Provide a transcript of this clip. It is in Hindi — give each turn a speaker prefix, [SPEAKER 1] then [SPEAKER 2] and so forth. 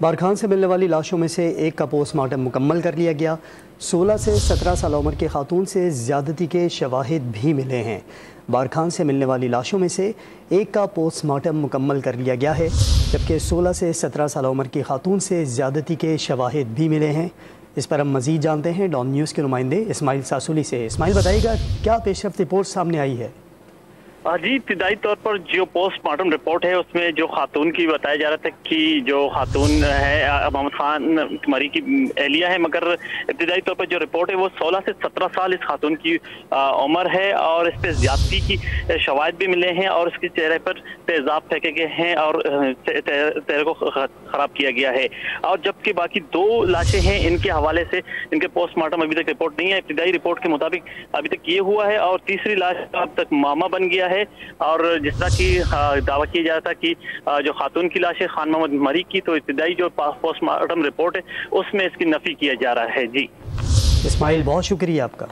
[SPEAKER 1] बारखान से मिलने वाली लाशों में से एक का पोस्टमार्टम मुकम्मल कर लिया गया। 16 से 17 साल उम्र के खातून से ज़्यादती के शवाहिद भी मिले हैं। बारखान से मिलने वाली लाशों में से एक का पोस्टमार्टम मुकम्मल कर लिया गया है, जबकि 16 से 17 साल उम्र की खातून से ज़्यादती के शवाहिद भी मिले हैं। इस पर हम मज़ीद जानते हैं डॉन न्यूज़ के नुमाइंदे इस्माइल सासुली से। इस्माइल, बताइएगा क्या पेशरफ्त रिपोर्ट सामने आई है?
[SPEAKER 2] जी, इब्तिदाई तौर पर जो पोस्टमार्टम रिपोर्ट है उसमें जो खातून की बताया जा रहा था कि जो खातून है मोहम्मद खान मरी की एहलिया है, मगर इब्तिदाई तौर पर जो रिपोर्ट है वो 16 से 17 साल इस खातून की उम्र है और इस पर ज्यादती की शवाहिद भी मिले हैं और इसके चेहरे पर तेजाब फेंके गए हैं और चेहरे को खराब किया गया है। और जबकि बाकी 2 लाशें हैं, इनके हवाले से इनके पोस्टमार्टम अभी तक रिपोर्ट नहीं है। इब्तिदाई रिपोर्ट के मुताबिक अभी तक ये हुआ है और तीसरी लाश अब तक मामा बन गया है। और जिस तरह की दावा किया जा रहा था कि जो खातून की लाश है खान मोहम्मद मरी की, तो इब्तिदाई जो पोस्टमार्टम रिपोर्ट है उसमें इसकी नफी किया जा रहा है। जी
[SPEAKER 1] इस्माइल, बहुत शुक्रिया आपका।